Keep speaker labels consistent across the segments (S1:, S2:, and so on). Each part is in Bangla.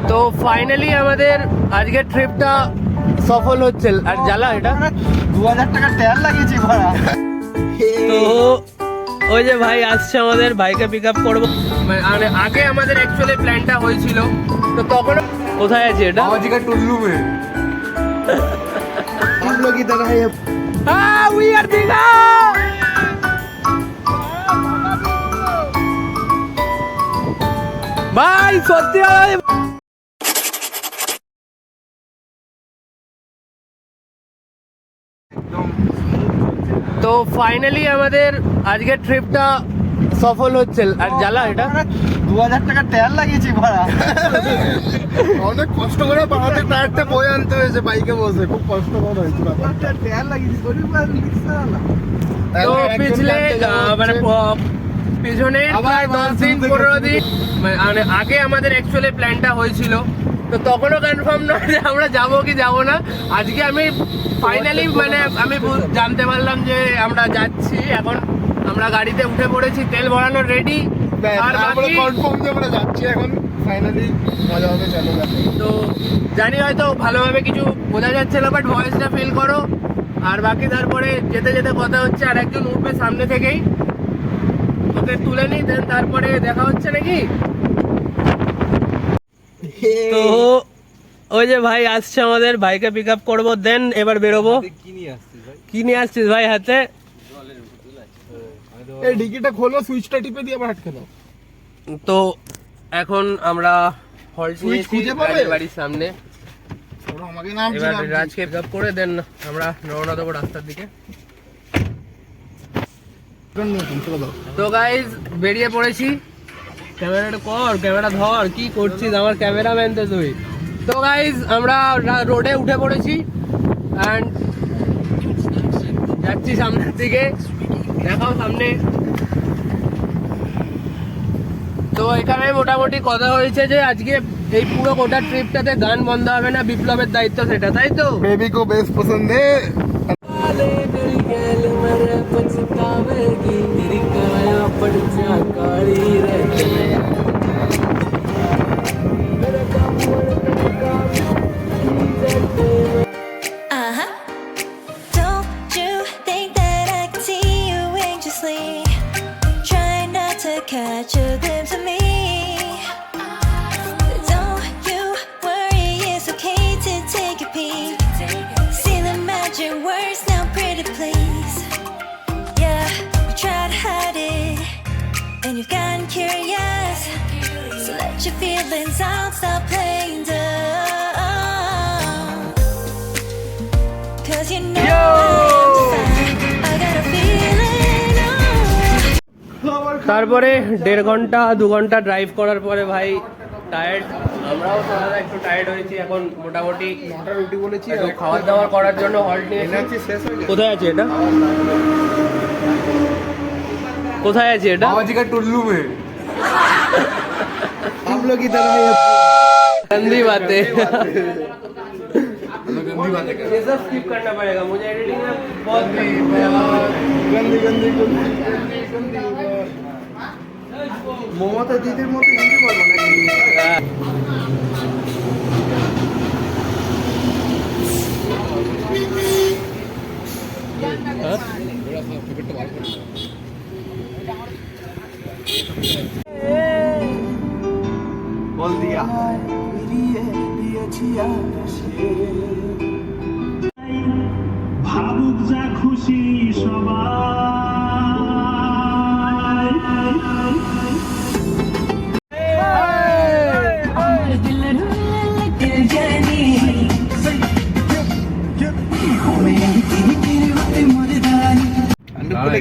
S1: তো ফাইনালি আমাদের আজকের ট্রিপটা সফল হচ্ছে। আর জ্বালা এটা
S2: 2000 টাকা তেল লাগিয়েছি ভাড়া।
S1: তো ওই যে ভাই আসছে, আমাদের ভাইকে পিক আপ করবো। মানে আগে আমাদের অ্যাকচুয়ালি প্ল্যানটা হয়েছিল, তো তখন কোথায় আছে এটা?
S2: बाबाजी का टुल्लू में हम लोग इधर है।
S1: We are Dीঘা। ভাই সত্যি তো ফাইনালি আমাদের আজকের ট্রিপটা সফল হচ্ছে। আর জ্বালা এটা
S2: 2000 টাকা তেল লাগিয়েছি ভাড়া। অনেক কষ্ট করে বাড়াতে টায়ারটা বয়ে আনতে হয়েছে বাইকে বসে, খুব কষ্ট করে হয়েছে ব্যাপারটা। তেল লাগিয়েছি শরীর পুরো লিখছে না।
S1: তো পিছলে মানে পিছনে প্রায় 10 দিন 15 দিন মানে আগে আমাদের অ্যাকচুয়ালি প্ল্যানটা হয়েছিল, তো তখনও কনফার্ম নয় যে আমরা যাবো কি যাবো না। আজকে আমি ফাইনালি মানে আমি জানতে পারলাম যে আমরা যাচ্ছি। এখন আমরা গাড়িতে উঠে পড়েছি, তেল ভরানোর রেডি, আর বাকি
S2: কনফার্ম যে আমরা যাচ্ছি এখন ফাইনালি মজা হবে। চলো
S1: তো জানি হয়তো ভালোভাবে কিছু বোঝা যাচ্ছে না, বাট ভয়েসটা ফিল করো। আর বাকি তারপরে যেতে যেতে কথা হচ্ছে, আর একজন উঠবে সামনে থেকেই, ওকে তুলে নিই, দেন তারপরে দেখা হচ্ছে নাকি। তো ওই যে ভাই আসছে, আমাদের ভাইকে পিক আপ করবো, দেন এবার বেরোবো। কি নিয়ে আসছিস ভাই হাতে?
S2: এই ডিকিটা খোলো, সুইচটা টিপে দিয়ে আবার আটকে দাও।
S1: তো এখন আমরা হল্ট নিয়েছি বাড়ির সামনে।
S2: আমাকে নাম
S1: এবার রাজকে পিক আপ করে দেন আমরা রওনা দেবো রাস্তার দিকে। তো গাইজ বেরিয়ে পড়েছি। ক্যামেরাটা কর, ক্যামেরা ধর, কি করছিস আমার ক্যামেরাম্যান তো তুই। তো গাইজ আমরা রোডে উঠে পড়েছি অ্যান্ড যাচ্ছি সামনের দিকে। দেখাও সামনে। তো এখানে মোটামুটি কথা হয়েছে যে আজকে এই পুরো গোটা ট্রিপটাতে গান বন্ধ হবে না, বিপ্লবের দায়িত্ব সেটা, তাই তো?
S2: बेबी को बेस पसंद है।
S3: Don't you think that I can see you anxiously? Try not to catch a glimpse of me. Don't you worry, it's okay to take a peek. See the magic words now, pretty please. Yeah, you try to hide it, and you've gotten curious. So let your feelings out, stop playing dumb. 'Cause you know I got a feeling.
S1: তারপরে 1.5 ঘন্টা 2 ঘন্টা ড্রাইভ করার পরে ভাই টায়ার্ড, আমরাও সারা একটু টায়ার্ড হয়েছি। এখন মোটামুটি
S2: 9টা রুটি বলেছি,
S1: একটু খাওয়ার দাওয়ার করার জন্য হল্ট নিয়েছি।
S2: এনার্জি শেষ হয়ে গেছে।
S1: কোথায় আছে এটা? কোথায় আছে এটা?
S2: बाबाजी का टुल्लू में हम लोग इधर है।
S1: गंदी बातें,
S2: गंदी बातें कर
S1: ये सब स्किप करना पड़ेगा, मुझे एडिटिंग में बहुत
S2: गंदी गंदी মমতা দিদির মতো হিন্দি বলবো নাকি? বল দিয়া
S4: ভাবুক যা খুশি সবাই।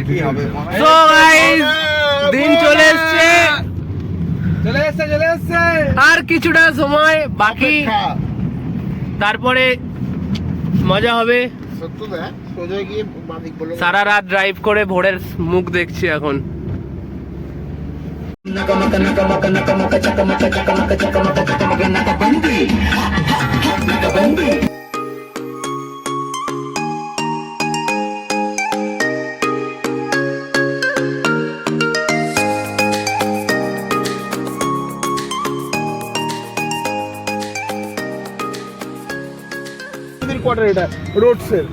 S2: কি হবে?
S1: So guys, দিন চলে এসছে,
S2: চলে এসছে
S1: আর কিছুটা সময় বাকি, তারপরে মজা হবে।
S2: সত্য দেখ সোজা গিয়ে বাদিক বলো।
S1: সারা রাত ড্রাইভ করে ভোরের মুখ দেখছি এখন।
S2: ফ্যামিলি কোয়ার্টার, এটা রোডসের,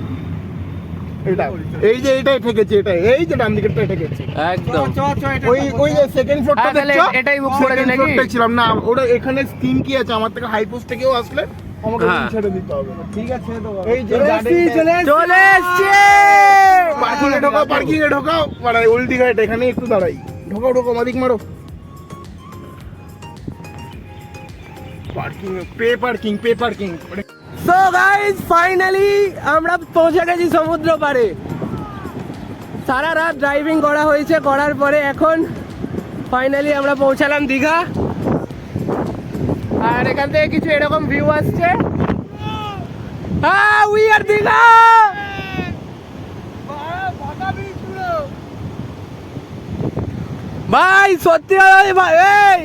S2: এটা এই যে এটাই ঠেকেছে, এটা এই যে ডান দিকেরটা ঠেকেছে
S1: একদম।
S2: ওই যে সেকেন্ড ফ্লোরটা
S1: হ্যাঁ, তাহলে
S2: দেখছো,
S1: এটাই বুক করে দিই নাকি?
S2: ছিলাম না ওটা। এখানে স্কিম কি আছে, আমার থেকে হাই পোস্ট থেকেও আসলে আমাকে
S1: হ্যাঁ।
S2: রুম ছেড়ে দিতে হবে।
S5: ঠিক আছে তো
S2: এই যে
S1: চলে এসছে
S2: পার্কিং এ ঢোকাও, পার্কিং এ ঢোকাও, মানে ওল্ড দিঘাটা এখানে একটু দাঁড়াই, ঢোকাও ঢোকাও, মাদিক মারো। Parking, pay parking, pay parking.
S1: So guys finally আমরা পৌঁছে গেছি সমুদ্র পাড়ে। সারা রাত ড্রাইভিং করা হয়েছে, করার পরে এখন ফাইনালি আমরা পৌঁছালাম দীঘা। আর এখান থেকে কিছু এরকম ভিউ আসছে। হ্যাঁ, উই আর দীঘা। ভাই সত্যি ভাই, এই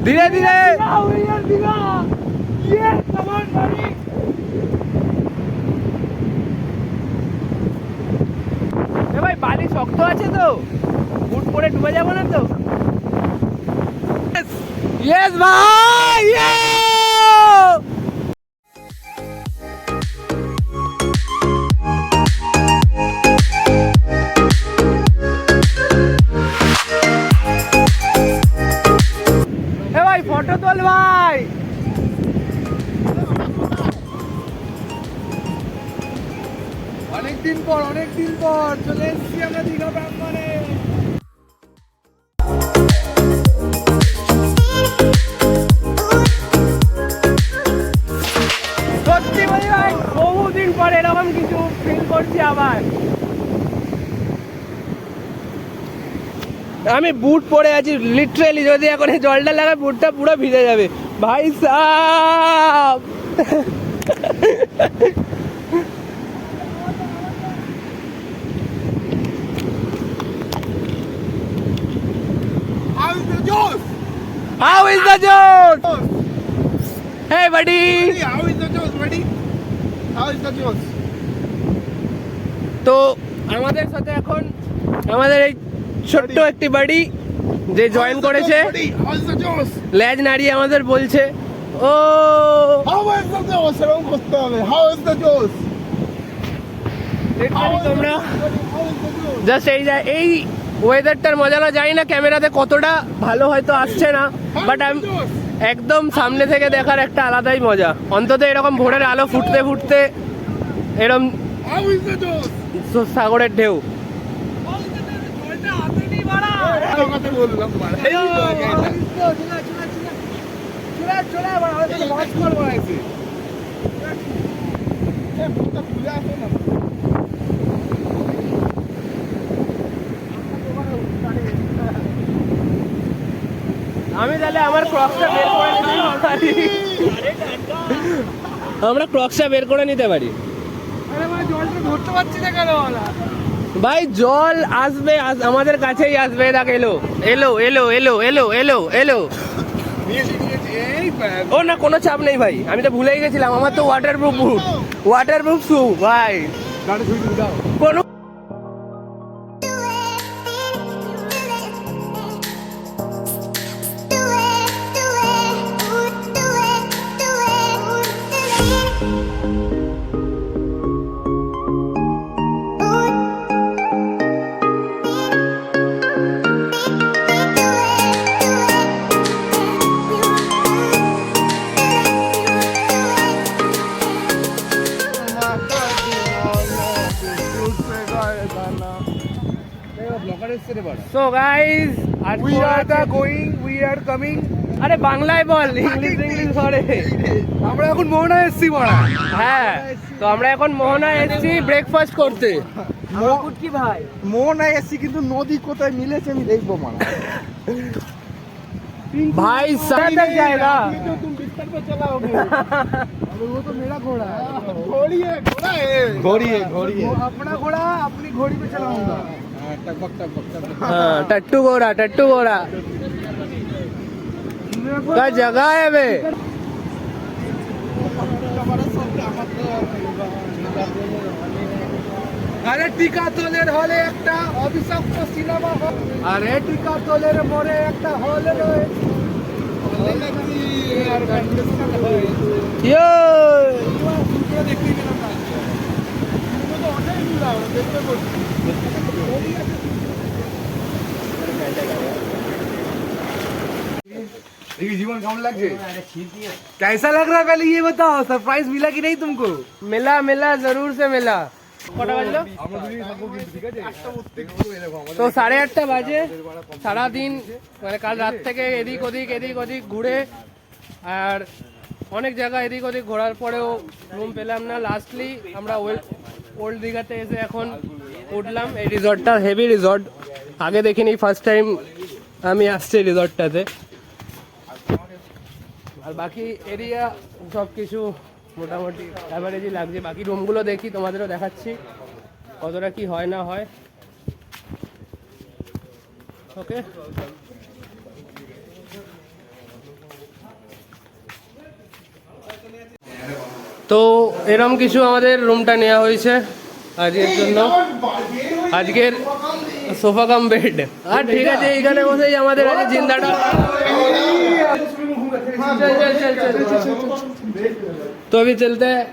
S1: ধীরে ধীরে। এ ভাই বালি শক্ত আছে তো, বুট পরে ডুবে যাবো না তো? ইয়েস ভাই, এ ভাই ফটো তোল ভাই।
S5: অনেকদিন পর চলে এসেছি আমরা দীঘা প্রাঙ্গণে।
S1: সত্যি বলি ভাই, বহুদিন পরে এরকম কিছু ফিল করছি আবার। আমি বুট পরে আছি লিটারেলি, যদি এখন এই জলটা লাগায় বুটটা পুরো ভিজে যাবে ভাই sub. How is the joke? Hey buddy.
S2: How is the juice, buddy? How is the juice?
S1: তো আমাদের সাথে এখন আমাদের এই ছোট্ট একটি বাড়ি যে জয়েন করেছে,
S2: How is the juice?
S1: লেজ নাড়িয়ে আমাদের বলছে ও
S2: How is the juice? এরকম করতে হবে। How is the juice?
S1: দেখো তোমরা
S2: How is the juice?
S1: Just এই ওয়েদারটার মজাটা জানি না ক্যামেরাতে কতটা ভালো হয়তো আসছে না, বাট একদম সামনে থেকে দেখার একটা আলাদাই মজা। অন্তত এরকম ভোরের আলো ফুটতে ফুটতে এরকম
S2: How is the juice?
S1: সাগরের ঢেউ।
S2: তোমাকে বললাম বাড়া। এই মাছ করবো আছে। এ বুকটা খুলে আসো না।
S1: আমি তাহলে আমার ক্রক্সটা বের করে নিতে পারি, আমরা ক্রক্সটা বের করে নিতে পারি।
S5: জলটা ধরতে পারছি না কেন বলা?
S1: ভাই জল আসবে, আমাদের কাছেই আসবে। দেখ এলো এলো এলো এলো এলো এলো এলো। ও না, কোনো চাপ নেই ভাই, আমি তো ভুলেই গেছিলাম, আমার তো ওয়াটারপ্রুফ বুট, ওয়াটারপ্রুফ শু ভাই। কোনো so guys
S2: We are the going, we are coming.
S1: আরে বাংলায় বল, ইংলিশ ইংলিশ ধরে।
S5: আমরা এখন মোহনা এসছি বড়া।
S1: হ্যাঁ, তো আমরা এখন মোহনা এসেছি ব্রেকফাস্ট করতে।
S5: কি ভাই মোহনা এসছি, কিন্তু নদী কোথায় মিলেছে আমি দেখবো মানে।
S1: भाई साहब तक जाएगा।
S2: तुम बिस्तर पे चलाओगे।
S5: वो तो मेरा घोड़ा है।
S2: घोड़ी है, घोड़ा है।
S5: घोड़ी है, घोड़ी है। वो अपना घोड़ा अपनी घोड़ी पे चलाऊंगा। टकबक टकबक टकबक।
S1: हाँ, टट्टू घोड़ा क्या जगह है बे।
S5: আরে টিকাতলের হলে একটা অভিশপ্ত সিনেমা হল, আরে টিকাতলের মোড়ে একটা হল রয়েছে।
S1: ইয়ো
S5: দেখতেই পেলাম না তো অনেক দূর আমরা দেখতে করছি जीवन कम लग गए कैसा लग रहा है पहले ये बताओ सरप्राइज मिला कि नहीं तुमको
S1: মেলা মেলা জরুর সে মেলা কটা বাজলো তো 8:30 বাজে সারাদিন মানে কাল রাত থেকে এদিক ওদিক ঘুরে আর অনেক জায়গা এদিক ওদিক ঘোরার পরেও রুম পেলাম না লাস্টলি আমরা ওল্ড দীঘাতে এসে এখন উঠলাম এই রিসর্টটা হেভি রিসর্ট আগে দেখিনি ফার্স্ট টাইম আমি আসছি রিসর্টটাতে আর বাকি এরিয়া সব কিছু মোটামুটি অ্যাভারেজই লাগছে বাকি রুমগুলো দেখি তোমাদেরও দেখাচ্ছি কতটা কি হয় না হয় ওকে তো এরকম কিছু আমাদের রুমটা নেওয়া হয়েছে আজকের জন্য আজকের সোফা কাম বেড আর ঠিক আছে এইখানে বসেই আমাদের আগে জিন্দাটা तो अभी चलते हैं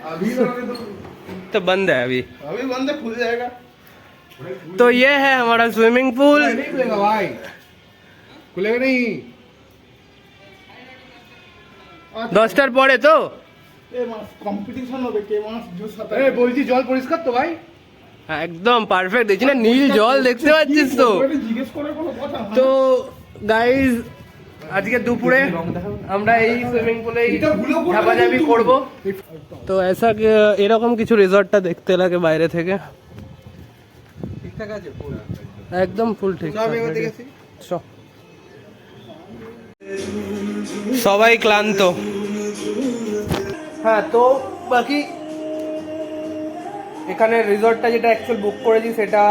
S1: तो बंद है अभी
S2: बंद है खुल जाएगा
S1: तो ये है हमारा स्विमिंग पूल
S5: नहीं खुलेगा भाई खुलेगा नहीं
S1: 10টার পরে তো
S2: কম্পিটিশন হবে কে মাস জুস
S5: এ বলছি জল পরিষ্কার তো ভাই
S1: একদম পারফেক্ট দেখছি না নীল জল দেখতে পাচ্ছিস তো
S2: জিজ্ঞেস করে কোনো কথা
S1: তো গাইজ আজকে দুপুরে আমরা এই সুইমিং পুলেই ঝাপাঝাপি করবো তো ऐसा এরকম কিছু রিসর্টটা দেখতে লাগে বাইরে থেকে
S5: ঠিকঠাক আছে
S1: একদম ফুল ঠিক
S5: সব এবার দেখেছি
S1: সবাই ক্লান্ত হ্যাঁ তো বাকি এখানে রিসর্টটা যেটা অ্যাকচুয়াল বুক করেছি সেটা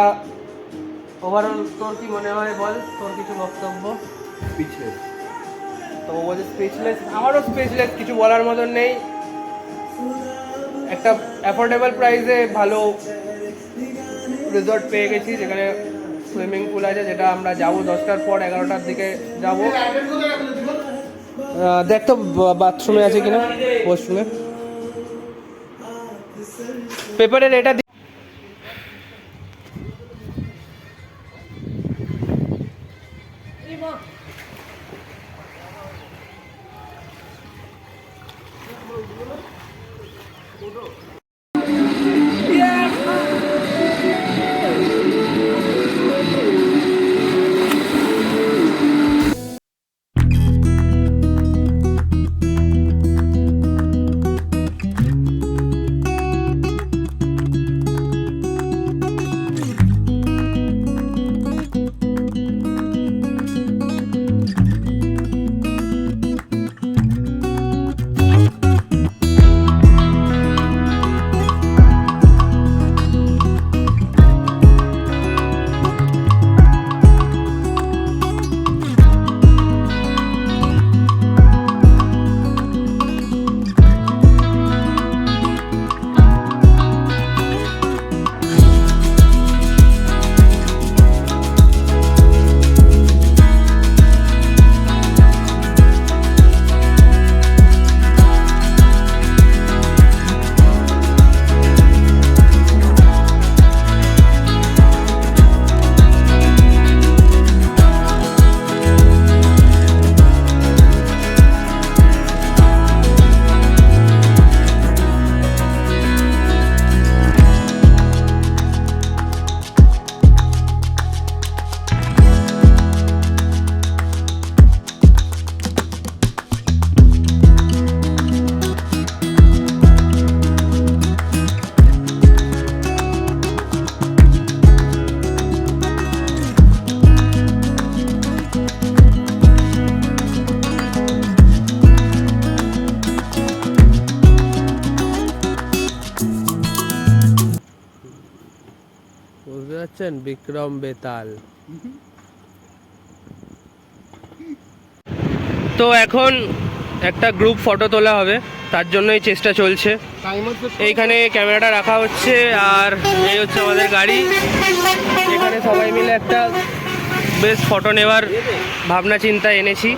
S1: ওভারঅল তোর কি মনে হয় বল তোর কিছু বক্তব্য
S5: পিছলে
S1: তো ও বলছে স্পিচলেস আমারও স্পিচলেস কিছু বলার মতন নেই একটা অ্যাফোর্ডেবল প্রাইসে ভালো রিসর্ট পেয়ে গেছি যেখানে সুইমিং পুল আছে যেটা আমরা যাবো 10টার পর 11টার দিকে যাবো দেখ তো বাথরুমে আছে কিনা ওয়াশরুমে পেপারের এটা বুঝতে পারছেন বিক্রম বেতাল তো এখন একটা গ্রুপ ফটো তোলা হবে তার জন্যই চেষ্টা চলছে এইখানে ক্যামেরাটা রাখা হচ্ছে আর এই হচ্ছে আমাদের গাড়ি এখানে সবাই মিলে একটা বেশ ফটো নেওয়ার ভাবনা চিন্তা এনেছি